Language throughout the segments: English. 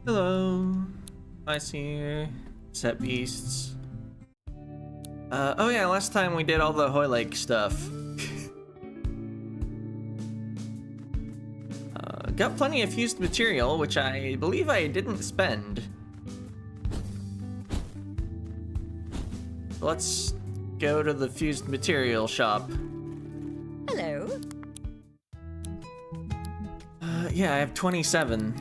Hello. I see you. Set beasts. Oh yeah, last time we did all the Hoy Lake stuff. Got plenty of fused material, which I believe I didn't spend. Let's go to the fused material shop. Hello. Yeah, I have 27.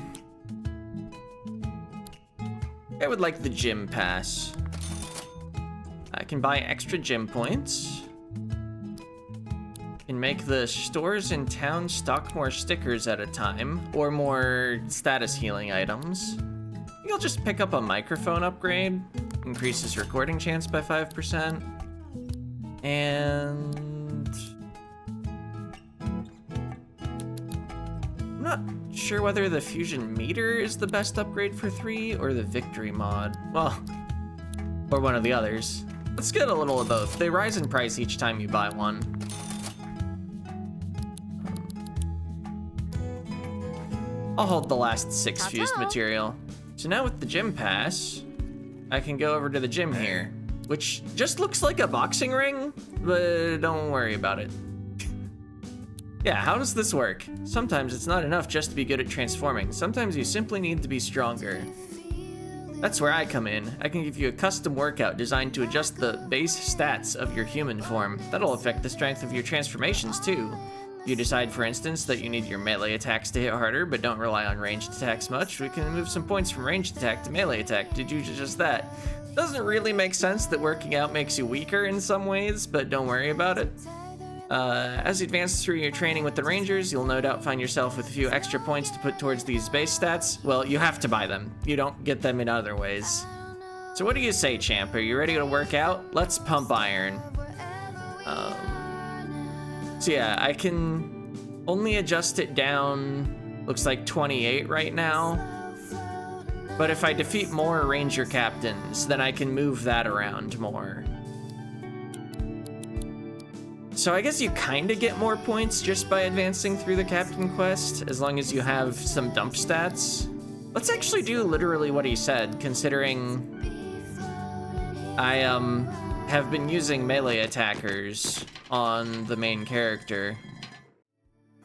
I would like the gym pass. I can buy extra gym points. Can make the stores in town stock more stickers at a time, or more status healing items. I think I'll just pick up a microphone upgrade. Increases recording chance by 5%. And I'm not sure whether the fusion meter is the best upgrade for 3 or the victory mod. Well, or one of the others. Let's get a little of both. They rise in price each time you buy one. I'll hold the last 6 fused material. So now with the gym pass, I can go over to the gym here, which just looks like a boxing ring, but don't worry about it. Yeah, how does this work? Sometimes it's not enough just to be good at transforming. Sometimes you simply need to be stronger. That's where I come in. I can give you a custom workout designed to adjust the base stats of your human form. That'll affect the strength of your transformations too. You decide, for instance, that you need your melee attacks to hit harder, but don't rely on ranged attacks much. We can move some points from ranged attack to melee attack. Did you just that? Doesn't really make sense that working out makes you weaker in some ways, but don't worry about it. As you advance through your training with the Rangers, you'll no doubt find yourself with a few extra points to put towards these base stats. Well, you have to buy them. You don't get them in other ways. So what do you say, champ? Are you ready to work out? Let's pump iron. So yeah, I can only adjust it down, looks like 28 right now. But if I defeat more Ranger captains, then I can move that around more. So I guess you kind of get more points just by advancing through the captain quest, as long as you have some dump stats. Let's actually do literally what he said, considering I have been using melee attackers on the main character.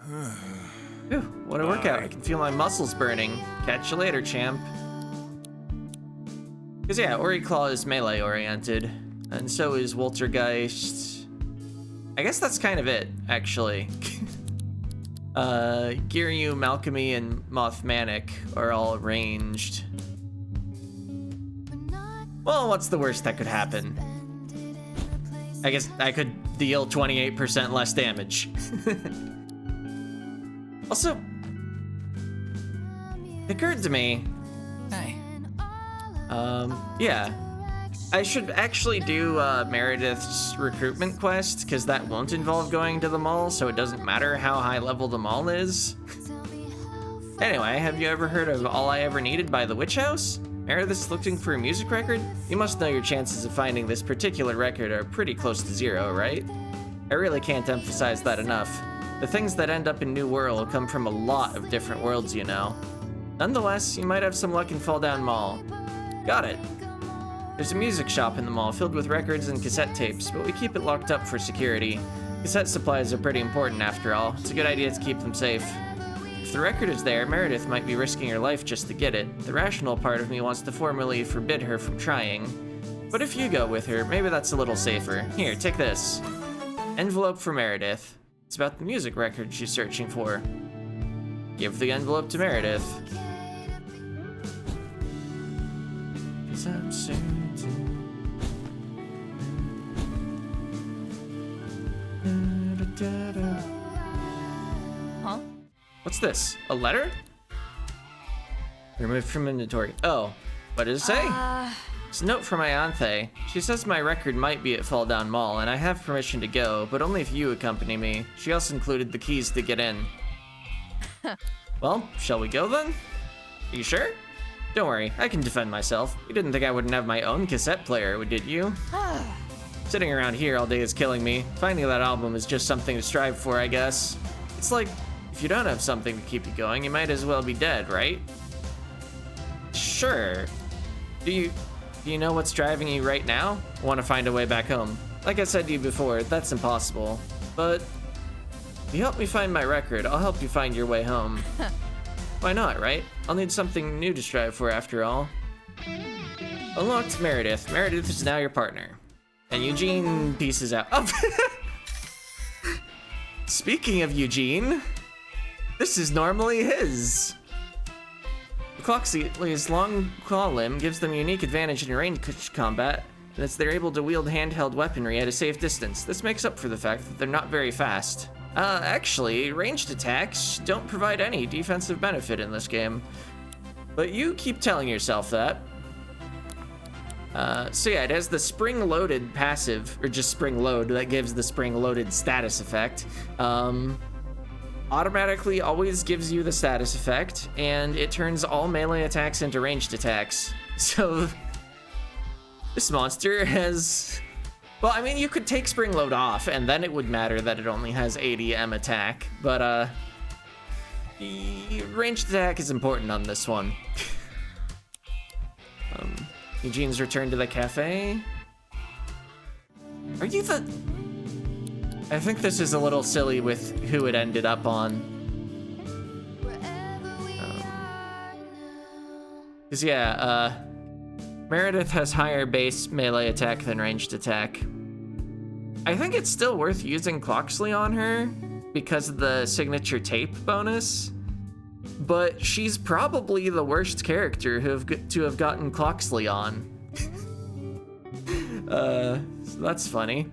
Ooh, what a workout. I can feel my muscles burning. Catch you later, champ. Because yeah, Ori Claw is melee oriented, and so is Woltergeist. I guess that's kind of it, actually. Giryu, Malcolmy, and Mothmanic are all ranged. Well, what's the worst that could happen? I guess I could deal 28% less damage. Also, it occurred to me, yeah, I should actually do Meredith's recruitment quest, because that won't involve going to the mall, so it doesn't matter how high level the mall is. Anyway, have you ever heard of All I Ever Needed by the Witch House? Meredith's looking for a music record? You must know your chances of finding this particular record are pretty close to 0, right? I really can't emphasize that enough. The things that end up in New World come from a lot of different worlds, you know. Nonetheless, you might have some luck in Fall Down Mall. Got it. There's a music shop in the mall filled with records and cassette tapes, but we keep it locked up for security. Cassette supplies are pretty important after all. It's a good idea to keep them safe. If the record is there, Meredith might be risking her life just to get it. The rational part of me wants to formally forbid her from trying. But if you go with her, maybe that's a little safer. Here, take this. Envelope for Meredith. It's about the music record she's searching for. Give the envelope to Meredith. 'Cause I'm certain. Huh? What's this? A letter? Removed from inventory. Oh, what does it say? It's a note from my Anthe. She says my record might be at Fall Down Mall, and I have permission to go, but only if you accompany me. She also included the keys to get in. Well, shall we go then? Are you sure? Don't worry, I can defend myself. You didn't think I wouldn't have my own cassette player, did you? Sitting around here all day is killing me. Finding that album is just something to strive for, I guess. It's like, if you don't have something to keep you going, you might as well be dead, right? Sure. Do you know what's driving you right now? Want to find a way back home. Like I said to you before, that's impossible. But if you help me find my record, I'll help you find your way home. Why not, right? I'll need something new to strive for after all. Unlocked Meredith. Meredith is now your partner. And Eugene pieces out. Oh. Speaking of Eugene, this is normally his. Cloxley's long claw limb gives them a unique advantage in ranged combat, and it's they're able to wield handheld weaponry at a safe distance. This makes up for the fact that they're not very fast. Actually, ranged attacks don't provide any defensive benefit in this game. But you keep telling yourself that. So yeah, it has the spring-loaded passive, or just spring-load, that gives the spring-loaded status effect. Automatically always gives you the status effect, and it turns all melee attacks into ranged attacks. So this monster has... Well, I mean, you could take spring load off, and then it would matter that it only has 80 M attack, but the ranged attack is important on this one. Eugene's return to the cafe. Are you the... I think this is a little silly with who it ended up on. Cause yeah, Meredith has higher base melee attack than ranged attack. I think it's still worth using Cloxley on her because of the signature tape bonus, but she's probably the worst character to have gotten Cloxley on. So that's funny.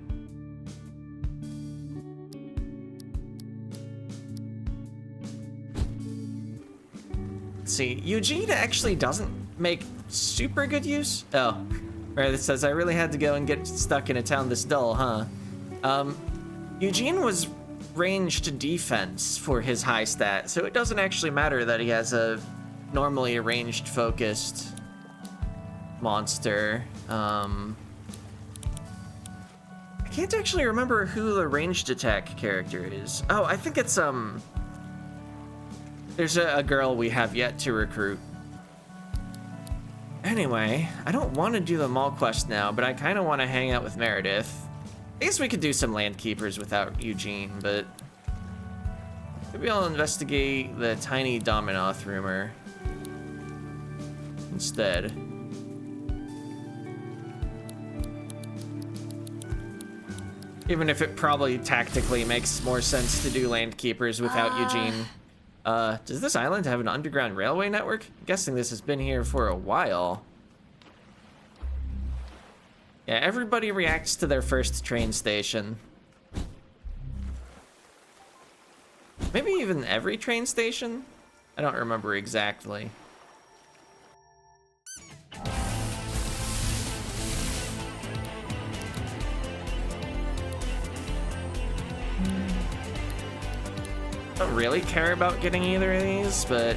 Let's see, Eugene actually doesn't make super good use. Oh, Meredith says, I really had to go and get stuck in a town this dull, huh? Eugene was ranged defense for his high stat, so it doesn't actually matter that he has a normally ranged focused monster. I can't actually remember who the ranged attack character is. Oh, I think it's, there's a girl we have yet to recruit. Anyway, I don't want to do the mall quest now, but I kind of want to hang out with Meredith. I guess we could do some Landkeepers without Eugene, but maybe I'll investigate the tiny Dominoth rumor instead. Even if it probably tactically makes more sense to do Landkeepers without Eugene. Does this island have an underground railway network? I'm guessing this has been here for a while. Yeah, everybody reacts to their first train station. Maybe even every train station? I don't remember exactly. I don't really care about getting either of these, but...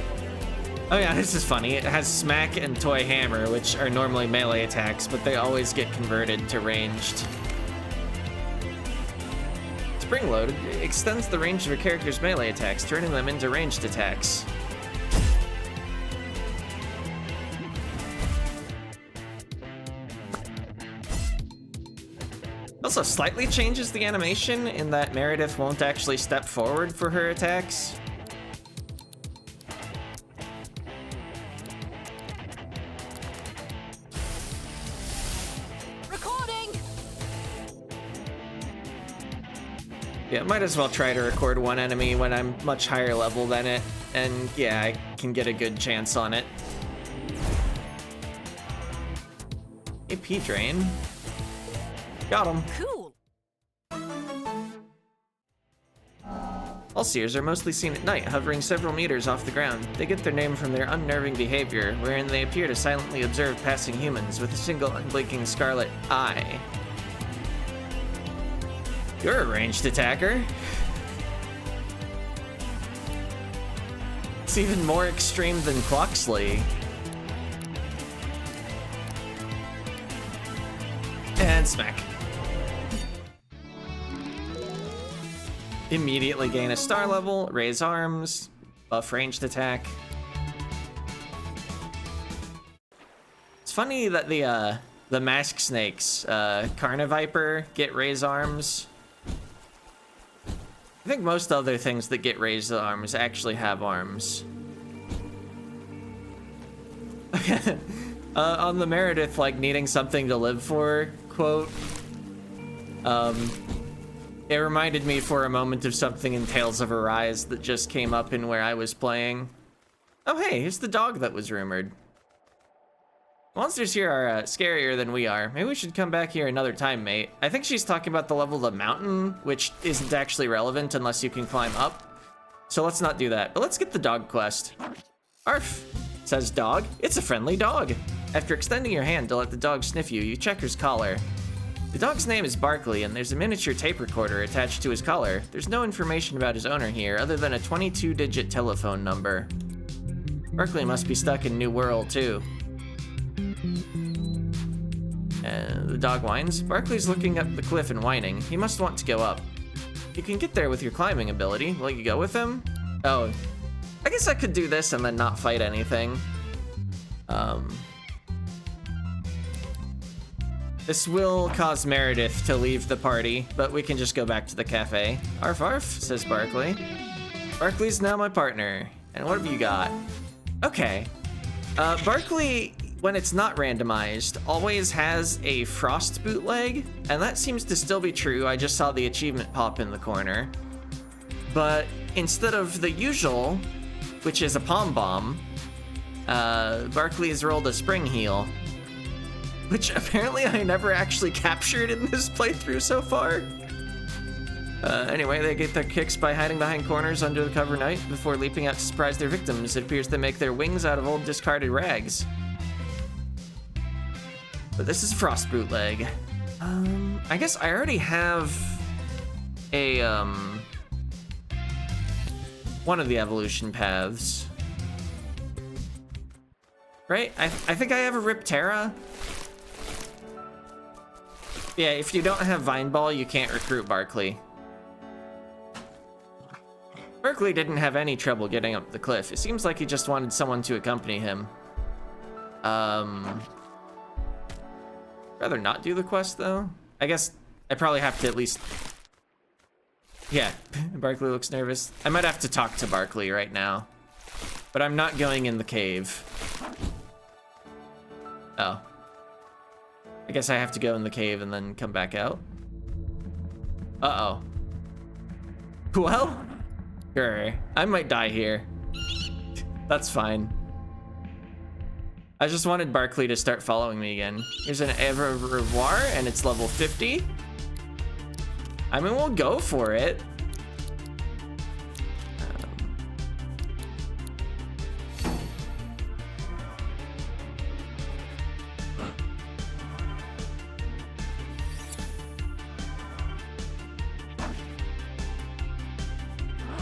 Oh yeah, this is funny. It has Smack and Toy Hammer, which are normally melee attacks, but they always get converted to ranged. Spring Load extends the range of a character's melee attacks, turning them into ranged attacks. Also slightly changes the animation in that Meredith won't actually step forward for her attacks. Recording. Yeah, might as well try to record one enemy when I'm much higher level than it, and yeah, I can get a good chance on it. AP drain. Got him. Cool. All seers are mostly seen at night, hovering several meters off the ground. They get their name from their unnerving behavior, wherein they appear to silently observe passing humans with a single unblinking scarlet eye. You're a ranged attacker. It's even more extreme than Cloxley. And smack. Immediately gain a star level, raise arms, buff ranged attack. It's funny that the mask snakes, Carniviper, get raised arms. I think most other things that get raised arms actually have arms. On the Meredith, like, needing something to live for quote, it reminded me for a moment of something in Tales of Arise that just came up in where I was playing. Oh hey, here's the dog that was rumored. Monsters here are scarier than we are. Maybe we should come back here another time, mate. I think she's talking about the level of the mountain, which isn't actually relevant unless you can climb up. So let's not do that, but let's get the dog quest. Arf, says dog. It's a friendly dog. After extending your hand to let the dog sniff you, you check his collar. The dog's name is Barkley, and there's a miniature tape recorder attached to his collar. There's no information about his owner here, other than a 22-digit telephone number. Barkley must be stuck in New World, too. The dog whines. Barkley's looking up the cliff and whining. He must want to go up. You can get there with your climbing ability. Will you go with him? Oh, I guess I could do this and then not fight anything. This will cause Meredith to leave the party, but we can just go back to the cafe. Arf arf, says Barkley. Barkley's now my partner. And what have you got? Okay. Barkley, when it's not randomized, always has a frost bootleg, and that seems to still be true. I just saw the achievement pop in the corner. But instead of the usual, which is a pom bomb, Barkley has rolled a spring heel, which apparently I never actually captured in this playthrough so far. Anyway, they get their kicks by hiding behind corners under the cover of night before leaping out to surprise their victims. It appears they make their wings out of old discarded rags. But this is Frost Bootleg. I guess I already have a, one of the evolution paths. Right? I think I have a Riptera. Yeah, if you don't have Vine Ball, you can't recruit Barkley. Barkley didn't have any trouble getting up the cliff. It seems like he just wanted someone to accompany him. Rather not do the quest, though. I guess I probably have to at least... Yeah, Barkley looks nervous. I might have to talk to Barkley right now. But I'm not going in the cave. Oh. I guess I have to go in the cave and then come back out. Uh-oh. Well, sure. I might die here. That's fine. I just wanted Barkley to start following me again. Here's an revoir, and it's level 50. I mean, we'll go for it.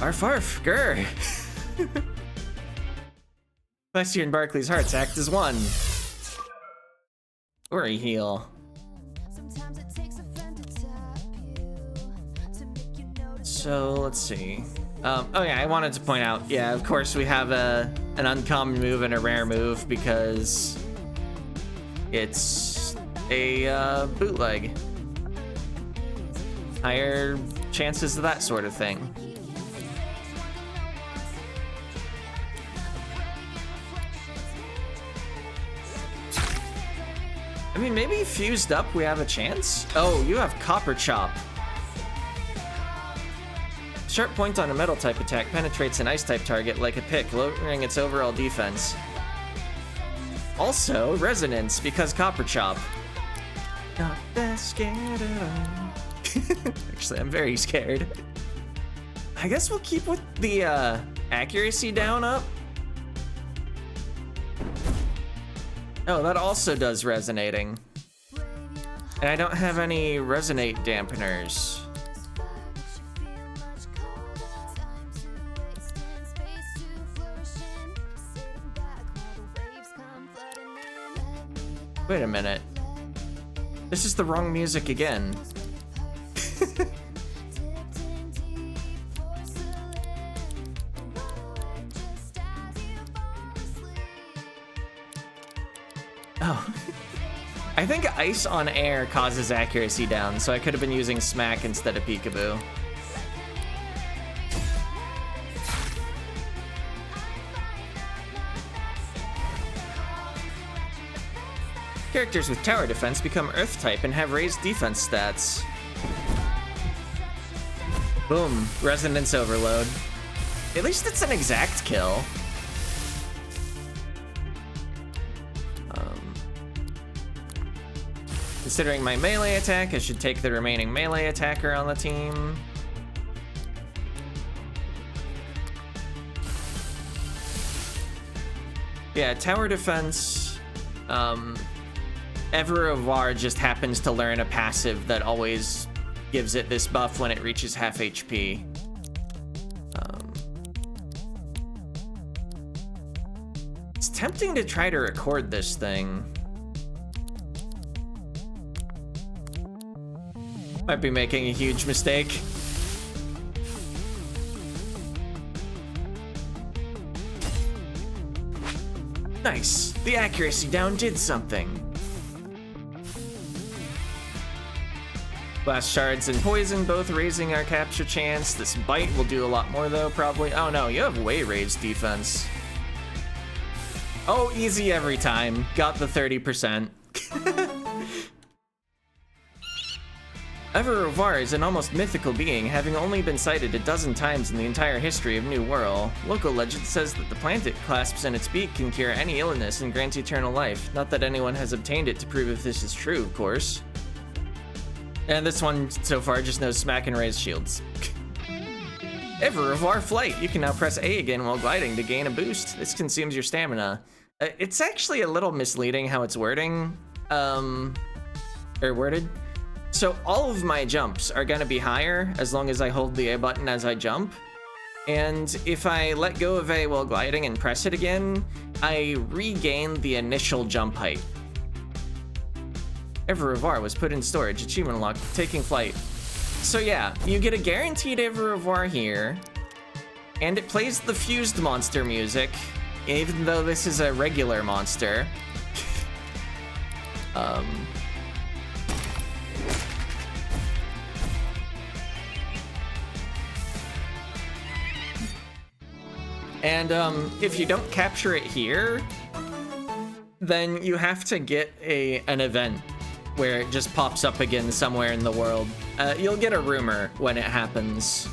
Arf arf, grr. Celestia and Barkley's hearts act as one. Or a heal. So let's see. Oh yeah, I wanted to point out, yeah, of course we have an uncommon move and a rare move because it's a bootleg. Higher chances of that sort of thing. I mean, maybe fused up we have a chance? Oh, you have Copper Chop. Sharp point on a metal type attack penetrates an ice type target like a pick, lowering its overall defense. Also, resonance because Copper Chop. Not that scared at all. Actually, I'm very scared. I guess we'll keep with the accuracy down up. Oh, that also does resonating. And I don't have any resonate dampeners. Wait a minute. This is the wrong music again. Oh. I think ice on air causes accuracy down, so I could have been using smack instead of peekaboo. Characters with tower defense become earth type and have raised defense stats. Boom, resonance overload. At least it's an exact kill. Considering my melee attack, I should take the remaining melee attacker on the team. Yeah, tower defense. Ever of War just happens to learn a passive that always gives it this buff when it reaches half HP. It's tempting to try to record this thing. Might be making a huge mistake. Nice. The accuracy down did something. Blast shards and poison both raising our capture chance. This bite will do a lot more though, probably. Oh no, you have way raised defense. Oh, easy every time. Got the 30%. Ever of War is an almost mythical being, having only been sighted a dozen times in the entire history of New World. Local legend says that the plant it clasps in its beak can cure any illness and grant eternal life. Not that anyone has obtained it to prove if this is true, of course. And this one, so far, just knows smack and raise shields. Ever of War Flight. You can now press A again while gliding to gain a boost. This consumes your stamina. It's actually a little misleading how it's worded. So all of my jumps are gonna be higher as long as I hold the A button as I jump. And if I let go of A while gliding and press it again, I regain the initial jump height. Ever of War was put in storage, achievement unlocked, taking flight. So yeah, you get a guaranteed Ever of War here, and it plays the fused monster music, even though this is a regular monster. And if you don't capture it here, then you have to get an event where it just pops up again somewhere in the world. You'll get a rumor when it happens.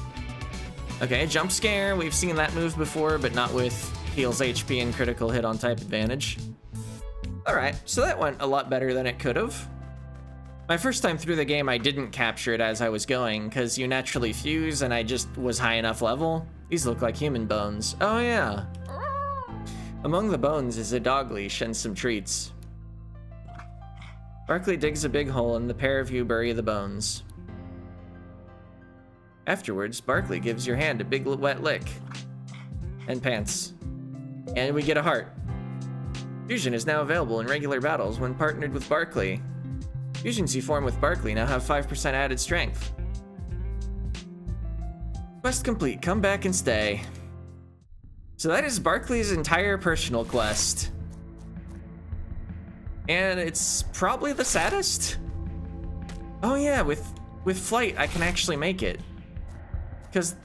Okay, jump scare. We've seen that move before, but not with heals HP and critical hit on type advantage. All right, so that went a lot better than it could have. My first time through the game, I didn't capture it as I was going, because you naturally fuse and I just was high enough level. These look like human bones. Oh yeah. Among the bones is a dog leash and some treats. Barkley digs a big hole and the pair of you bury the bones. Afterwards, Barkley gives your hand a big wet lick. And pants. And we get a heart. Fusion is now available in regular battles when partnered with Barkley. Fusions you form with Barkley now have 5% added strength. Quest complete, come back and stay. So that is Barkley's entire personal quest. And it's probably the saddest. Oh yeah, with flight, I can actually make it. Because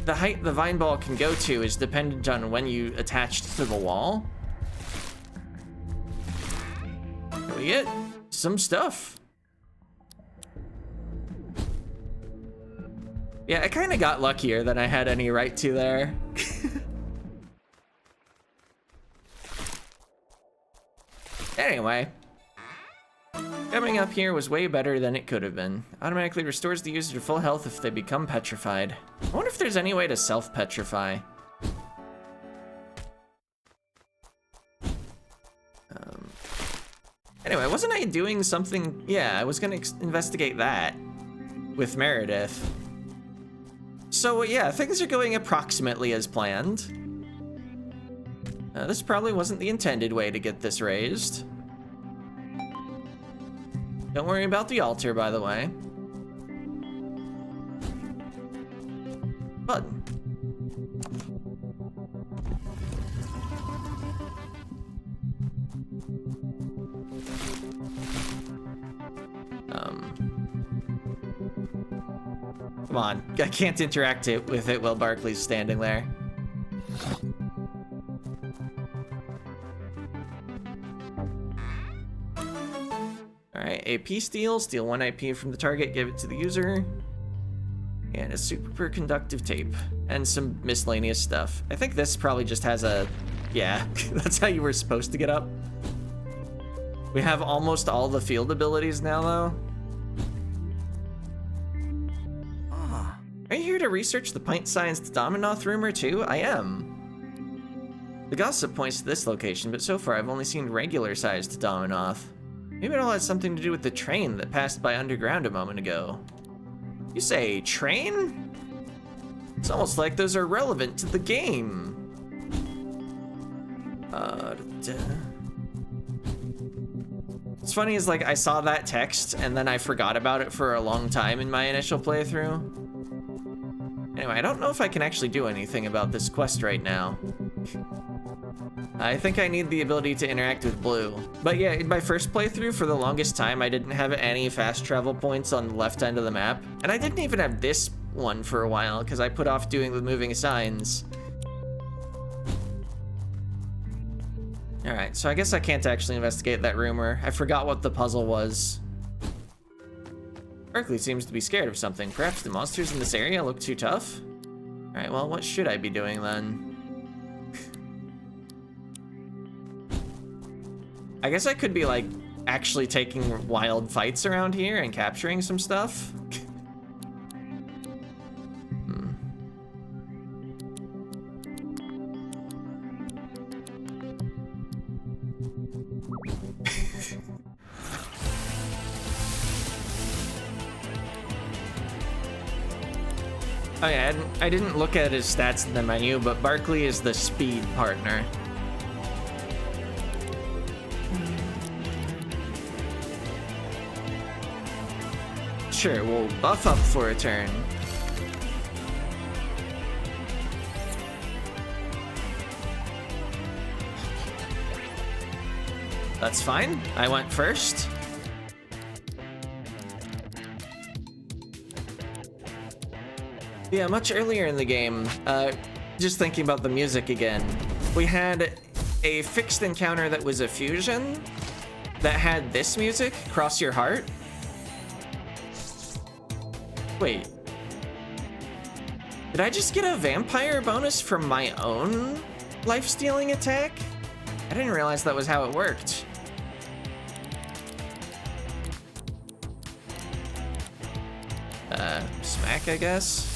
the height the vine ball can go to is dependent on when you attach to the wall. And we get some stuff. Yeah, I kind of got luckier than I had any right to there. Anyway, coming up here was way better than it could have been. Automatically restores the user to full health if they become petrified. I wonder if there's any way to self-petrify. Anyway, wasn't I doing something? Yeah, I was gonna investigate that with Meredith. So yeah, things are going approximately as planned. This probably wasn't the intended way to get this raised. Don't worry about the altar, by the way. Button. Come on, I can't interact with it while Barkley's standing there. Alright, AP steal 1 IP from the target, give it to the user. And a superconductive tape. And some miscellaneous stuff. I think this probably just has a... Yeah, that's how you were supposed to get up. We have almost all the field abilities now, though. Are you here to research the pint-sized Dominoth rumor, too? I am. The gossip points to this location, but so far I've only seen regular-sized Dominoth. Maybe it all has something to do with the train that passed by underground a moment ago. You say train? It's almost like those are relevant to the game. What's funny is, like, I saw that text and then I forgot about it for a long time in my initial playthrough. Anyway, I don't know if I can actually do anything about this quest right now. I think I need the ability to interact with Blue. But yeah, in my first playthrough, for the longest time, I didn't have any fast travel points on the left end of the map. And I didn't even have this one for a while, because I put off doing the moving signs. Alright, so I guess I can't actually investigate that rumor. I forgot what the puzzle was. Barkley seems to be scared of something. Perhaps the monsters in this area look too tough? Alright, well, what should I be doing then? I guess I could be, like, actually taking wild fights around here and capturing some stuff. Oh yeah, I didn't look at his stats in the menu, but Barkley is the speed partner. Sure, we'll buff up for a turn. That's fine. I went first. Yeah, much earlier in the game, just thinking about the music again, we had a fixed encounter that was a fusion that had this music, Cross Your Heart. Wait. Did I just get a vampire bonus from my own life-stealing attack? I didn't realize that was how it worked. Smack, I guess?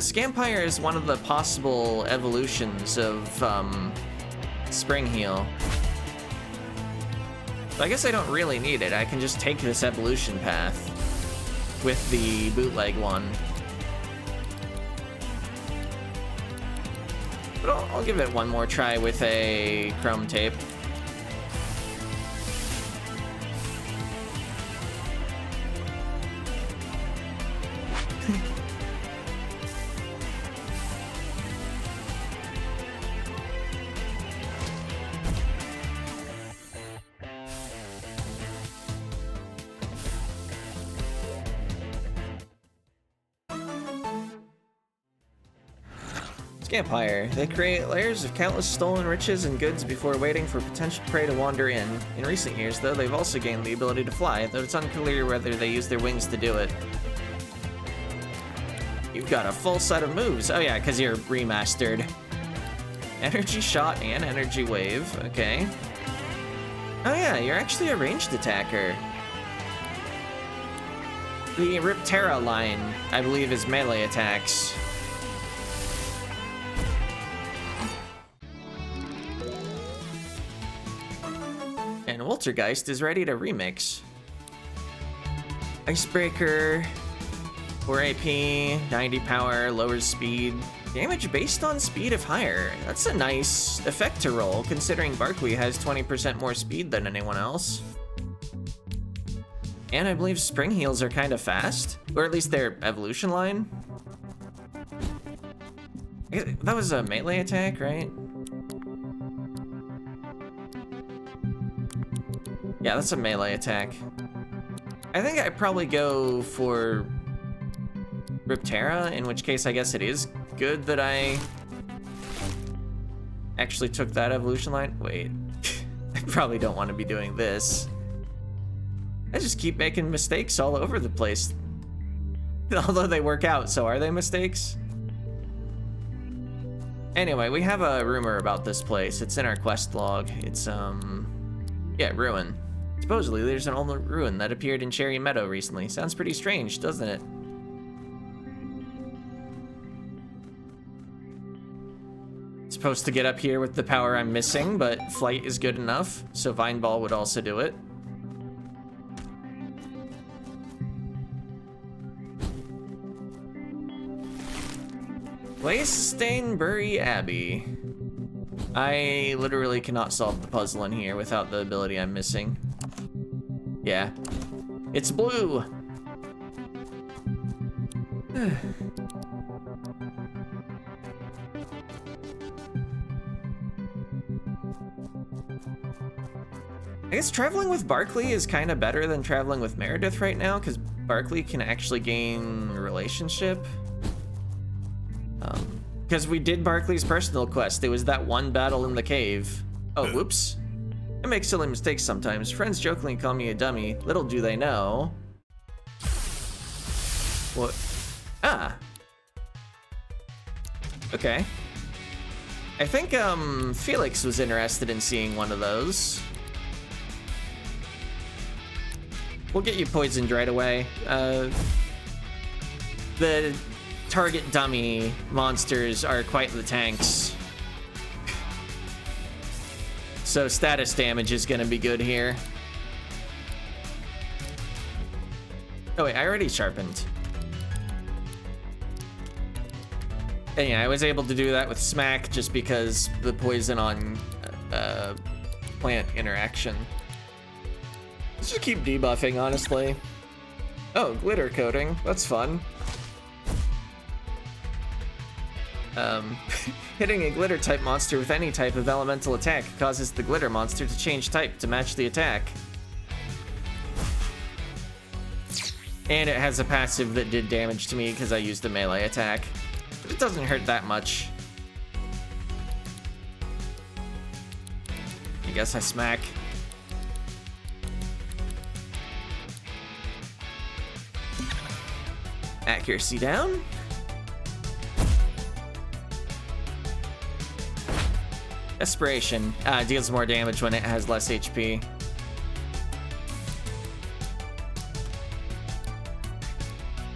Scampire is one of the possible evolutions of, Spring Heal. But I guess I don't really need it. I can just take this evolution path with the bootleg one. But I'll give it one more try with a chrome tape. Scampire. They create layers of countless stolen riches and goods before waiting for potential prey to wander in. In recent years, though, they've also gained the ability to fly, though it's unclear whether they use their wings to do it. You've got a full set of moves. Oh yeah, because you're remastered. Energy Shot and Energy Wave. Okay. Oh yeah, you're actually a ranged attacker. The Riptera line, I believe, is melee attacks. And Waltergeist is ready to remix. Icebreaker, 4 AP, 90 power, lowers speed. Damage based on speed if higher. That's a nice effect to roll, considering Barkley has 20% more speed than anyone else. And I believe Spring Heals are kind of fast, or at least their evolution line. That was a melee attack, right? Yeah, that's a melee attack. I think I'd probably go for Riptera, in which case I guess it is good that I actually took that evolution line. Wait, I probably don't want to be doing this. I just keep making mistakes all over the place. Although they work out, so are they mistakes? Anyway, we have a rumor about this place. It's in our quest log. It's, yeah, ruin. Supposedly, there's an old ruin that appeared in Cherry Meadow recently. Sounds pretty strange, doesn't it? Supposed to get up here with the power I'm missing, but flight is good enough, so Vine Ball would also do it. Stainbury Abbey. I literally cannot solve the puzzle in here without the ability I'm missing. Yeah. It's blue! I guess traveling with Barkley is kind of better than traveling with Meredith right now, because Barkley can actually gain relationship. Because we did Barkley's personal quest. It was that one battle in the cave. Oh, whoops. I make silly mistakes sometimes. Friends jokingly call me a dummy. Little do they know. What? Ah. Okay. I think, Felix was interested in seeing one of those. We'll get you poisoned right away. The target dummy monsters are quite the tanks. So status damage is gonna be good here. Oh wait, I already sharpened. And yeah, I was able to do that with Smack just because the poison on plant interaction. Let's just keep debuffing, honestly. Oh, glitter coating, that's fun. Hitting a glitter type monster with any type of elemental attack causes the glitter monster to change type to match the attack. And it has a passive that did damage to me because I used a melee attack. But it doesn't hurt that much. I guess I smack. Accuracy down. Desperation deals more damage when it has less HP.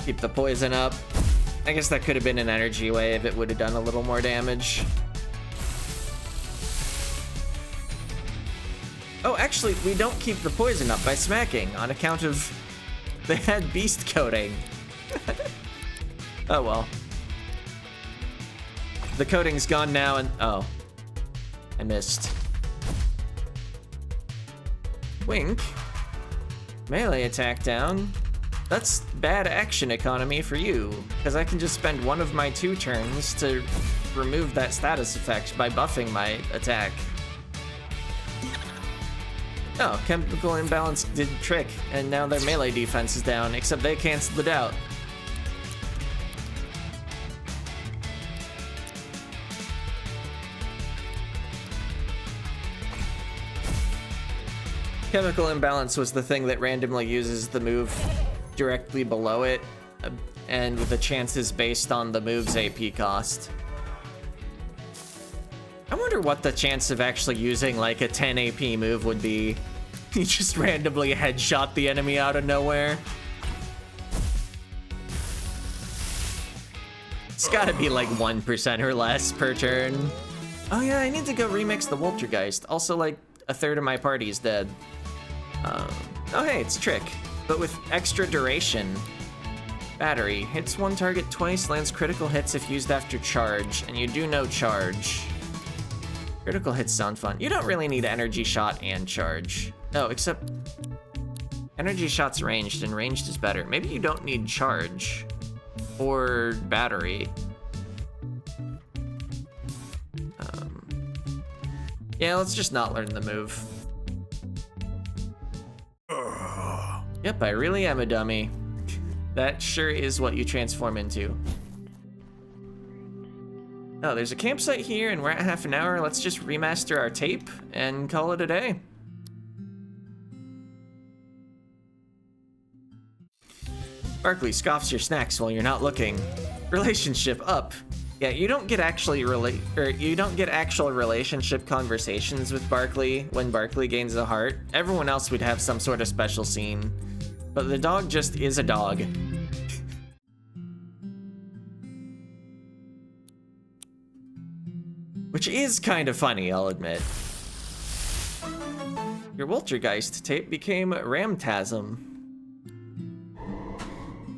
Keep the poison up. I guess that could have been an energy wave. It would have done a little more damage. Oh, actually, we don't keep the poison up by smacking on account of they had beast coating. Oh well. The coating's gone now and oh. I missed. Wink. Melee attack down. That's bad action economy for you, because I can just spend one of my 2 turns to remove that status effect by buffing my attack. Oh, chemical imbalance did trick, and now their melee defense is down, except they canceled it out. Chemical imbalance was the thing that randomly uses the move directly below it, and with the chances based on the move's AP cost. I wonder what the chance of actually using like a 10 AP move would be. You just randomly headshot the enemy out of nowhere. It's gotta be like 1% or less per turn. Oh yeah, I need to go remix the Woltergeist. Also, like, a third of my party's dead. Oh hey, it's Trick, but with extra duration. Battery. Hits one target twice, lands critical hits if used after charge, and you do no charge. Critical hits sound fun. You don't really need energy shot and charge. No, except energy shot's ranged, and ranged is better. Maybe you don't need charge or battery. Yeah, let's just not learn the move. Yep, I really am a dummy. That sure is what you transform into. Oh, there's a campsite here and we're at half an hour. Let's just remaster our tape and call it a day. Barkley scoffs your snacks while you're not looking. Relationship up. Yeah, you don't get actual relationship conversations with Barkley when Barkley gains a heart. Everyone else would have some sort of special scene. But the dog just is a dog. Which is kind of funny, I'll admit. Your Woltergeist tape became Ramtasm.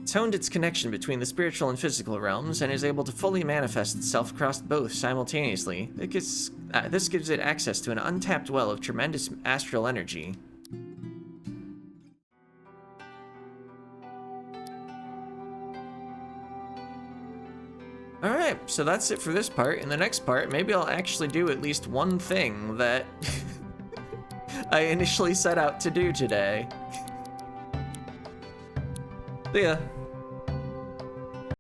It's honed its connection between the spiritual and physical realms and is able to fully manifest itself across both simultaneously. This gives it access to an untapped well of tremendous astral energy. Alright, so that's it for this part. In the next part, maybe I'll actually do at least one thing that I initially set out to do today. See ya.